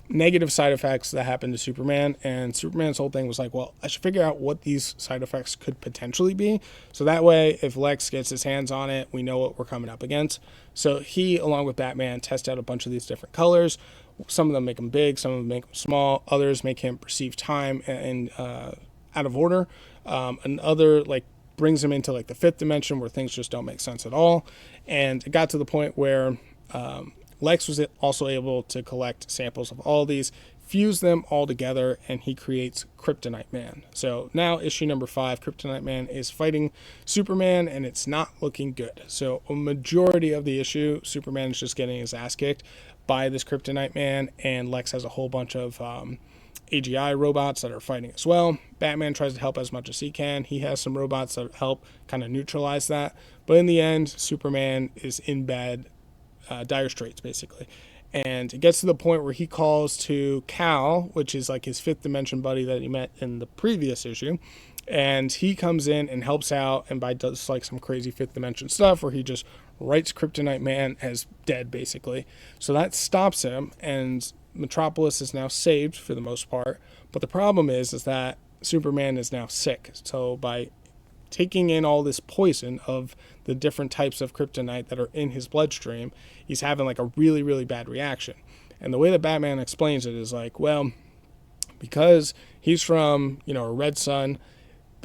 negative side effects that happen to Superman, and Superman's whole thing was like, well, I should figure out what these side effects could potentially be, so that way if Lex gets his hands on it, we know what we're coming up against. So he, along with Batman, test out a bunch of these different colors. Some of them make them big, some of them make them small, others make him perceive time and out of order, and other, like, brings him into, like, the 5th dimension where things just don't make sense at all. And it got to the point where Lex was also able to collect samples of all these, fuse them all together, and he creates Kryptonite Man. So now issue number 5, Kryptonite Man is fighting Superman, and it's not looking good. So a majority of the issue, Superman is just getting his ass kicked by this Kryptonite Man, and Lex has a whole bunch of AGI robots that are fighting as well. Batman tries to help as much as he can. He has some robots that help kind of neutralize that. But in the end, Superman is in bad, dire straits, basically. And it gets to the point where he calls to Cal, which is, like, his 5th dimension buddy that he met in the previous issue. And he comes in and helps out, and does, like, some crazy 5th dimension stuff where he just writes Kryptonite Man as dead, basically. So that stops him, and Metropolis is now saved for the most part. But the problem is that Superman is now sick. So by taking in all this poison of the different types of kryptonite that are in his bloodstream, he's having, like, a really, really bad reaction. And the way that Batman explains it is like, well, because he's from, a red sun,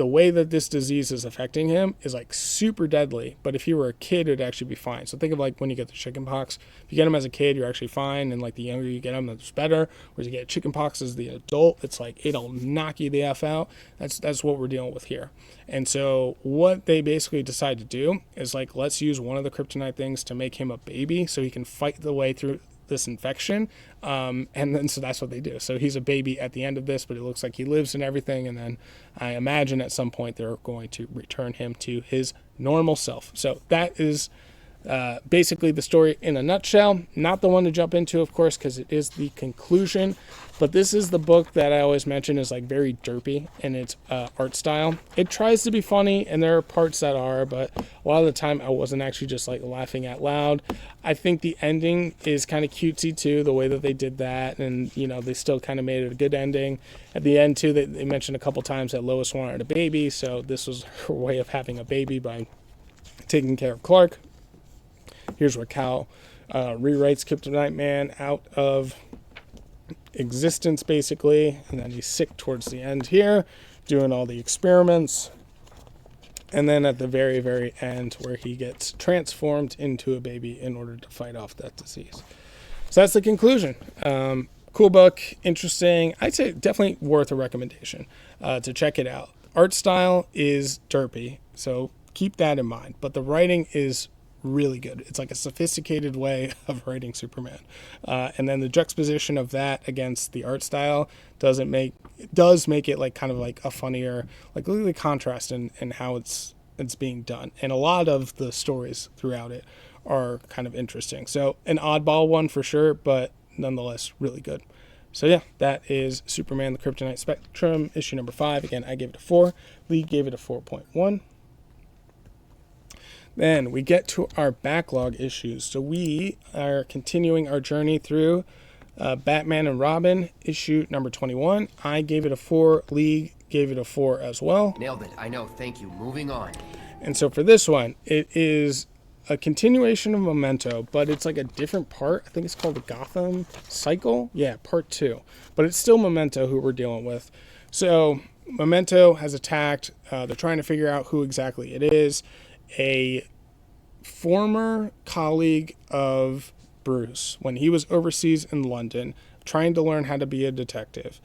the way that this disease is affecting him is like super deadly. But if you were a kid, it'd actually be fine. So think of like when you get the chicken pox. If you get them as a kid, you're actually fine. And like the younger you get them, it's better. Whereas you get chicken pox as the adult, it's like it'll knock you the F out. That's what we're dealing with here. And so what they basically decide to do is like, let's use one of the kryptonite things to make him a baby so he can fight the way through this infection, and then so that's what they do. So he's a baby at the end of this, but it looks like he lives and everything, and then I imagine at some point they're going to return him to his normal self. So that is basically the story in a nutshell. Not the one to jump into, of course, because it is the conclusion, but this is the book that I always mention is like very derpy in its art style. It tries to be funny, and there are parts that are, but a lot of the time I wasn't actually just like laughing out loud. I think the ending is kind of cutesy too, the way that they did that, and you know, they still kind of made it a good ending. At the end too, they mentioned a couple times that Lois wanted a baby, so this was her way of having a baby by taking care of Clark. Here's where Cal rewrites Kryptonite Man out of existence, basically, and then he's sick towards the end here, doing all the experiments, and then at the very, very end where he gets transformed into a baby in order to fight off that disease. So that's the conclusion. Cool book, interesting. I'd say definitely worth a recommendation to check it out. Art style is derpy, so keep that in mind, but the writing is really good. It's like a sophisticated way of writing Superman, and then the juxtaposition of that against the art style does make it like kind of like a funnier, like look at the contrast in how it's being done, and a lot of the stories throughout it are kind of interesting. So an oddball one for sure, but nonetheless really good. So yeah, that is Superman the Kryptonite Spectrum, issue number 5. Again, I gave it a 4. Lee gave it a 4.1. Then we get to our backlog issues. So we are continuing our journey through Batman and Robin, issue number 21. I gave it a 4. Lee gave it a 4 as well. Nailed it. I know. Thank you. Moving on. And so for this one, it is a continuation of Memento, but it's like a different part. I think it's called the Gotham Cycle. Yeah, part 2. But it's still Memento who we're dealing with. So Memento has attacked. They're trying to figure out who exactly it is. A former colleague of Bruce, when he was overseas in London trying to learn how to be a detective,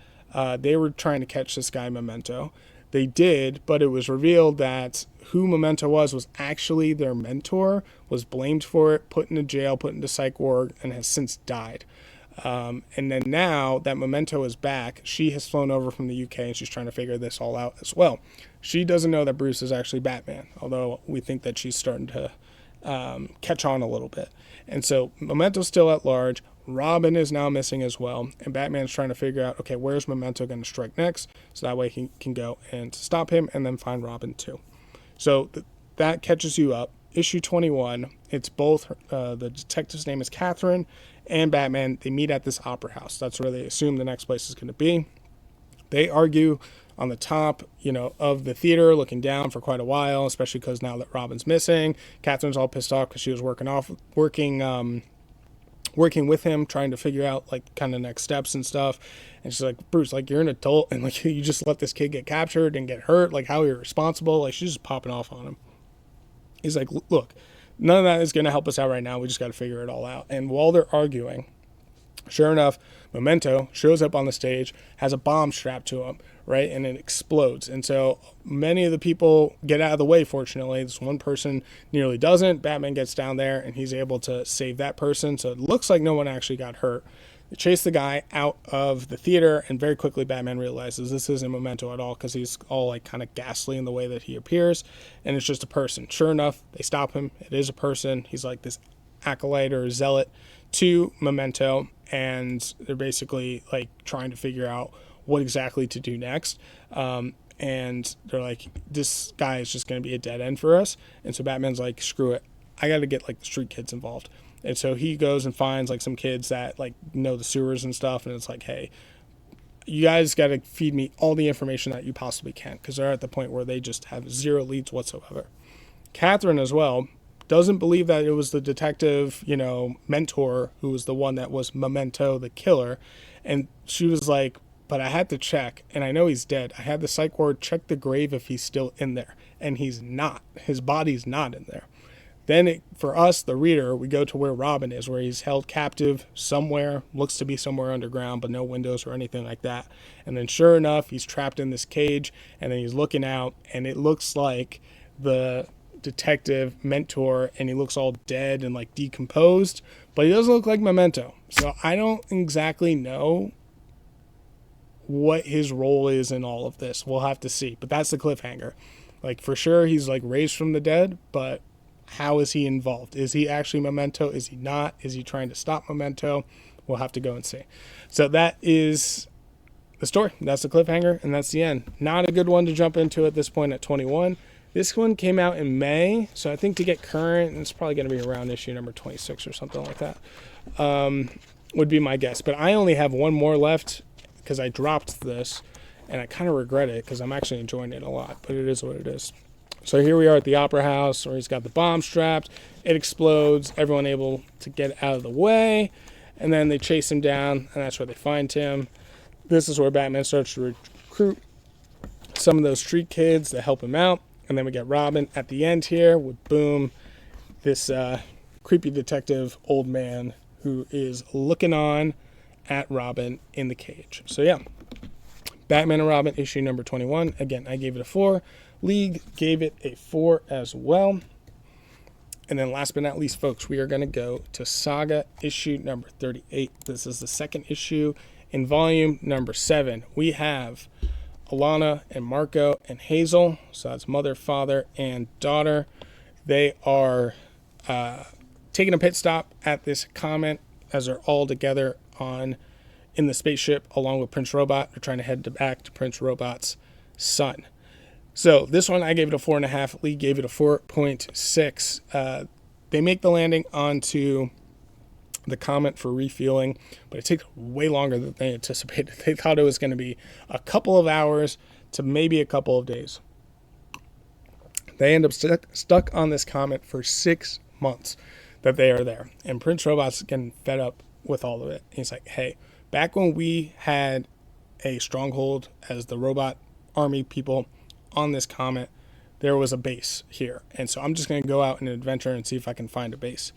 they were trying to catch this guy Memento. They did, but it was revealed that who Memento was actually their mentor, was blamed for it, put into jail, put into psych ward, and has since died. And then now that Memento is back, she has flown over from the UK and she's trying to figure this all out as well. She doesn't know that Bruce is actually Batman, although we think that she's starting to catch on a little bit. And so Memento's still at large. Robin is now missing as well. And Batman's trying to figure out, okay, where's Memento going to strike next? So that way he can go and stop him and then find Robin too. So that catches you up. Issue 21, it's both, the detective's name is Catherine and Batman. They meet at this opera house. That's where they assume the next place is going to be. They argue on the top, of the theater, looking down for quite a while, especially because now that Robin's missing, Catherine's all pissed off because she was working with him, trying to figure out like kind of next steps and stuff. And she's like, Bruce, like you're an adult and like you just let this kid get captured and get hurt. Like how are you responsible? Like she's just popping off on him. He's like, look, none of that is going to help us out right now. We just got to figure it all out. And while they're arguing, sure enough, Memento shows up on the stage, has a bomb strapped to him, right? And it explodes. And so many of the people get out of the way, fortunately. This one person nearly doesn't. Batman gets down there, and he's able to save that person. So it looks like no one actually got hurt. They chase the guy out of the theater, and very quickly Batman realizes this isn't Memento at all because he's all like kind of ghastly in the way that he appears, and it's just a person. Sure enough, they stop him. It is a person. He's like this acolyte or zealot to Memento, and they're basically like trying to figure out what exactly to do next. And they're like, this guy is just going to be a dead end for us. And so Batman's like, screw it. I got to get like the street kids involved. And so he goes and finds like some kids that like know the sewers and stuff. And it's like, hey, you guys got to feed me all the information that you possibly can, because they're at the point where they just have zero leads whatsoever. Catherine as well doesn't believe that it was the detective, mentor who was the one that was Memento, the killer. And she was like, but I had to check, and I know he's dead. I had the psych ward check the grave if he's still in there, and he's not. His body's not in there. Then for us, the reader, we go to where Robin is, where he's held captive somewhere, looks to be somewhere underground, but no windows or anything like that. And then sure enough, he's trapped in this cage, and then he's looking out, and it looks like the detective mentor, and he looks all dead and like decomposed, but he doesn't look like Memento. So I don't exactly know what his role is in all of this. We'll have to see, but that's the cliffhanger. Like, for sure, he's like raised from the dead, but how is he involved? Is he actually Memento? Is he not? Is he trying to stop Memento? We'll have to go and see. So that is the story. That's the cliffhanger, and that's the end. Not a good one to jump into at this point at 21. This one came out in May, so I think to get current, it's probably going to be around issue number 26 or something like that, would be my guess. But I only have one more left because I dropped this, and I kind of regret it because I'm actually enjoying it a lot, but it is what it is. So here we are at the Opera House where he's got the bomb strapped. It explodes. Everyone able to get out of the way. And then they chase him down, and that's where they find him. This is where Batman starts to recruit some of those street kids to help him out. And then we get Robin at the end here with, boom, this creepy detective old man who is looking on at Robin in the cage. So yeah, Batman and Robin issue number 21. Again, I gave it a 4. League gave it a 4 as well. And then last but not least, folks, we are going to go to Saga issue number 38. This is the second issue in volume number 7. We have Alana and Marco and Hazel. So that's mother, father, and daughter. They are taking a pit stop at this comment as they're all together in the spaceship along with Prince Robot. They're trying to head back to Prince Robot's son. So this one I gave it a 4.5. Lee gave it a 4.6. They make the landing onto the comet for refueling, but it takes way longer than they anticipated. They thought it was going to be a couple of hours to maybe a couple of days. They end up stuck on this comet for 6 months that they are there. And Prince Robot's getting fed up with all of it. He's like, hey, back when we had a stronghold as the robot army people on this comet, there was a base here. And so I'm just going to go out in an adventure and see if I can find a base.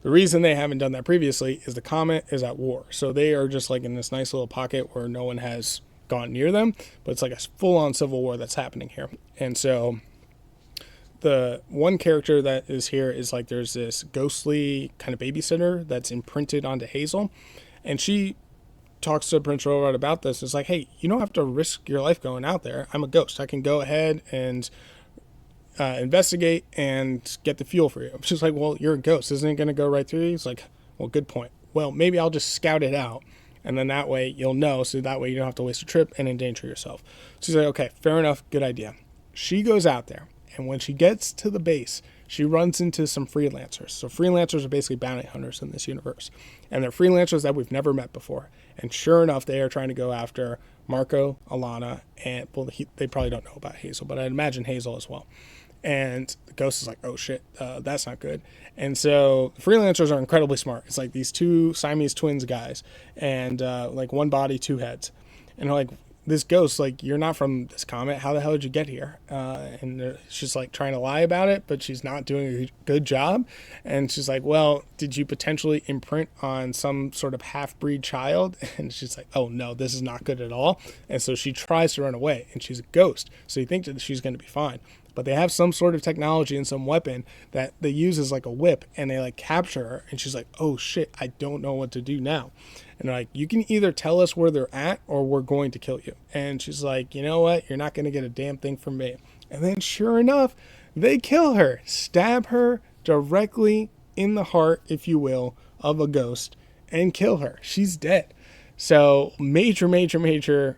The reason they haven't done that previously is the comet is at war. So they are just like in this nice little pocket where no one has gone near them, but it's like a full-on civil war that's happening here. And so the one character that is here is like there's this ghostly kind of babysitter that's imprinted onto Hazel, and she talks to Prince Robot about this. It's like, hey, you don't have to risk your life going out there. I'm a ghost. I can go ahead and investigate and get the fuel for you. She's like, well, you're a ghost. Isn't it going to go right through you? He's like, well, good point. Well, maybe I'll just scout it out, and then that way you'll know, so that way you don't have to waste a trip and endanger yourself. She's like, okay, fair enough. Good idea. She goes out there, and when she gets to the base, she runs into some freelancers. So freelancers are basically bounty hunters in this universe. And they're freelancers that we've never met before. And sure enough, they are trying to go after Marco, Alana, and, well, they probably don't know about Hazel, but I'd imagine Hazel as well. And the ghost is like, oh shit, that's not good. And so the freelancers are incredibly smart. It's like these two Siamese twins guys, and like one body, two heads. And they're like, this ghost, like, you're not from this comet. How the hell did you get here? And she's like trying to lie about it, but she's not doing a good job. And she's like, well, did you potentially imprint on some sort of half-breed child? And she's like, oh no, this is not good at all. And so she tries to run away, and she's a ghost. So you think that she's going to be fine. But they have some sort of technology and some weapon that they use as like a whip, and they like capture her, and she's like, oh shit, I don't know what to do now. And they're like, you can either tell us where they're at or we're going to kill you. And she's like, you know what? You're not going to get a damn thing from me. And then sure enough, they kill her, stab her directly in the heart, if you will, of a ghost, and kill her. She's dead. So major,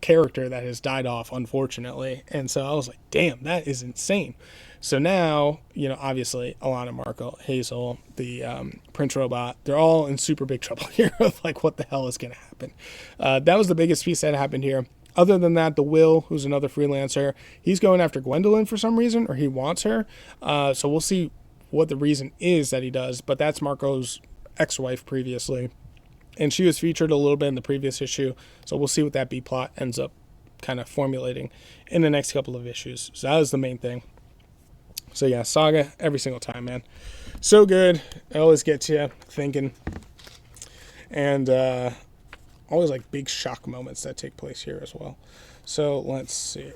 character that has died off, unfortunately. And so I was like, damn, that is insane. So now, obviously, Alana, Marco, Hazel, the Prince Robot, they're all in super big trouble here of like, what the hell is going to happen? That was the biggest piece that happened here. Other than that, the Will, who's another freelancer, he's going after Gwendolyn for some reason, or he wants her. So we'll see what the reason is that he does. But that's Marco's ex-wife previously. And she was featured a little bit in the previous issue, so we'll see what that B-plot ends up kind of formulating in the next couple of issues. So that was the main thing. So yeah, Saga, every single time, man. So good. It always gets you thinking. And always like big shock moments that take place here as well. So let's see.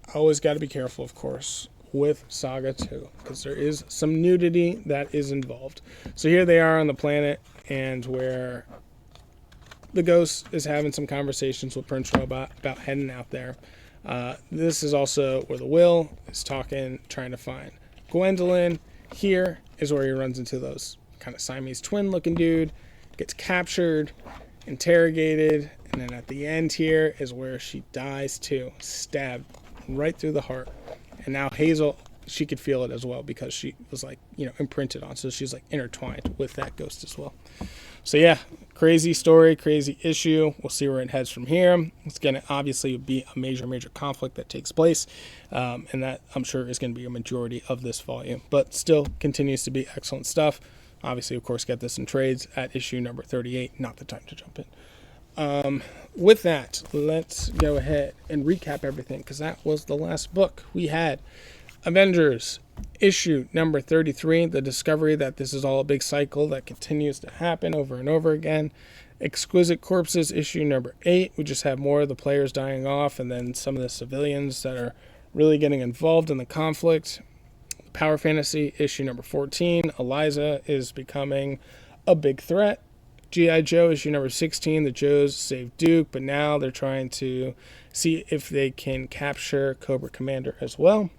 I always got to be careful, of course, with Saga too, because there is some nudity that is involved. So here they are on the planet, and where the ghost is having some conversations with Prince Robot about heading out there. This is also where the Will is talking, trying to find Gwendolyn. Here is where he runs into those kind of Siamese twin looking dude, gets captured, interrogated, and then at the end here is where she dies too, stabbed right through the heart. And now Hazel, she could feel it as well because she was like, imprinted on. So she's like intertwined with that ghost as well. So yeah, crazy story, crazy issue. We'll see where it heads from here. It's going to obviously be a major conflict that takes place. And that I'm sure is going to be a majority of this volume, but still continues to be excellent stuff. Obviously, of course, get this in trades at issue number 38. Not the time to jump in. With that, let's go ahead and recap everything, because that was the last book. We had Avengers issue number 33, the discovery that this is all a big cycle that continues to happen over and over again. Exquisite Corpses issue number 8. We just have more of the players dying off, and then some of the civilians that are really getting involved in the conflict. Power Fantasy issue number 14. Eliza is becoming a big threat. G.I. Joe issue number 16. The Joes saved Duke, but now they're trying to see if they can capture Cobra Commander as well.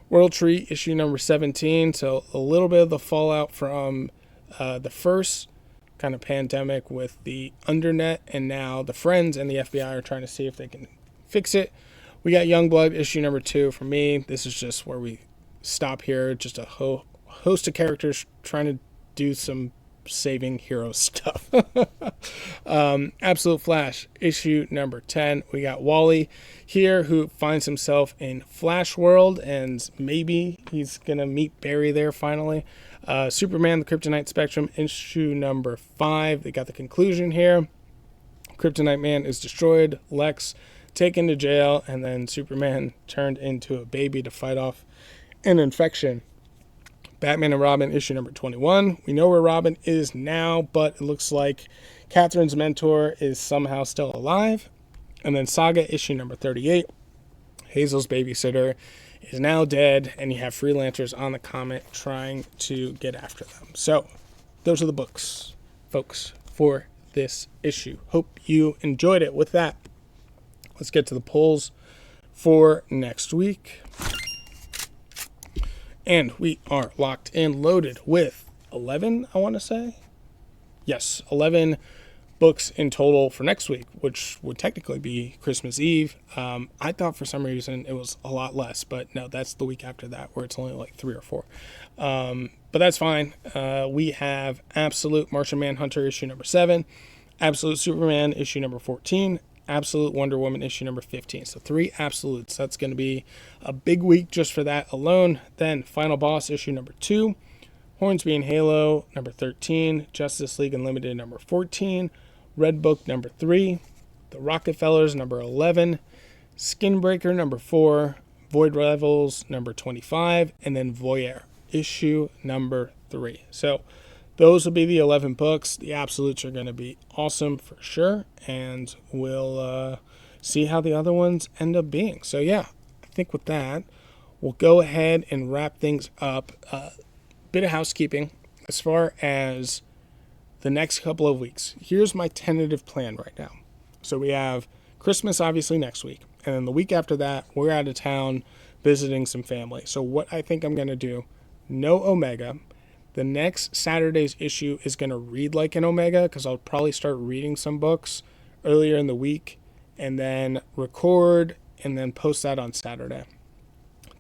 World Tree issue number 17. So a little bit of the fallout from the first kind of pandemic with the Undernet, and now the Friends and the FBI are trying to see if they can fix it. We got Youngblood issue number 2 for me. This is just where we stop here. Just a host of characters trying to do some saving hero stuff. Absolute Flash issue number 10. We got Wally here, who finds himself in Flash World, and maybe he's gonna meet Barry there finally. Superman, the Kryptonite Spectrum issue number 5. They got the conclusion here. Kryptonite Man is destroyed, Lex taken to jail, and then Superman turned into a baby to fight off an infection. Batman and Robin issue number 21. We know where Robin is now, but it looks like Catherine's mentor is somehow still alive. And then Saga issue number 38. Hazel's babysitter is now dead, and you have freelancers on the comet trying to get after them. So those are the books, folks, for this issue. Hope you enjoyed it. With that, let's get to the polls for next week. And we are locked and loaded with 11, I want to say. Yes, 11 books in total for next week, which would technically be Christmas Eve. I thought for some reason it was a lot less, but no, that's the week after that, where it's only like 3 or 4. But that's fine. We have Absolute Martian Manhunter issue number 7, Absolute Superman issue number 14, Absolute Wonder Woman issue number 15. So 3 absolutes. That's going to be a big week just for that alone. Then Final Boss issue number 2, Hornsby and Halo number 13, Justice League Unlimited number 14, Red Book number 3, The Rockefellers number 11, Skinbreaker number 4, Void Rivals number 25, and then Voyeur issue number 3. So those will be the 11 books. The absolutes are going to be awesome for sure, and we'll see how the other ones end up being. So yeah, I think with that, we'll go ahead and wrap things up. Bit of housekeeping as far as the next couple of weeks. Here's my tentative plan right now. So we have Christmas obviously next week, and then the week after that, we're out of town visiting some family. So what I think I'm going to do, no Omega. The next Saturday's issue is going to read like an Omega, because I'll probably start reading some books earlier in the week and then record and then post that on Saturday.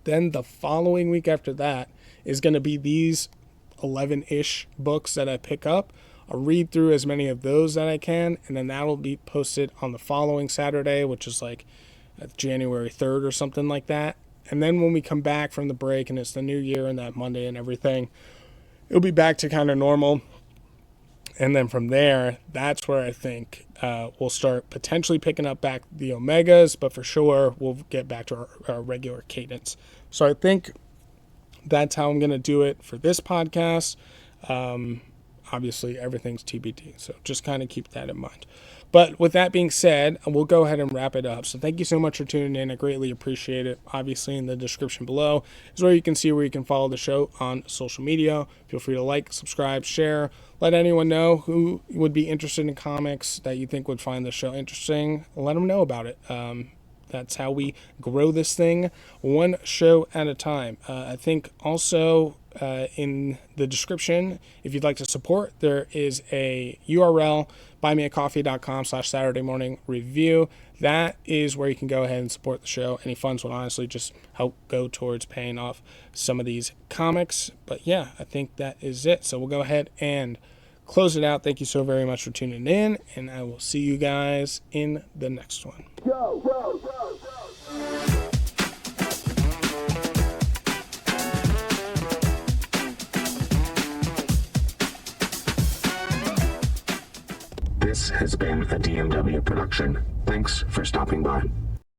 Then the following week after that is going to be these 11-ish books that I pick up. I'll read through as many of those that I can, and then that'll be posted on the following Saturday, which is like January 3rd or something like that. And then when we come back from the break and it's the new year and that Monday and everything, it'll be back to kind of normal. And then from there, that's where I think we'll start potentially picking up back the Omegas, but for sure we'll get back to our regular cadence. So I think that's how I'm going to do it for this podcast. Obviously, everything's TBD, so just kind of keep that in mind. But with that being said, we'll go ahead and wrap it up. So thank you so much for tuning in. I greatly appreciate it. Obviously, in the description below is where you can see where you can follow the show on social media. Feel free to like, subscribe, share. Let anyone know who would be interested in comics that you think would find the show interesting. Let them know about it. That's how we grow this thing one show at a time. I think also in the description, if you'd like to support, there is a URL, buymeacoffee.com/saturdaymorningcbreview. That is where you can go ahead and support the show. Any funds will honestly just help go towards paying off some of these comics. But yeah, I think that is it. So we'll go ahead and close it out. Thank you so very much for tuning in, and I will see you guys in the next one. Go, go, go, go. This has been a DMW production. Thanks for stopping by.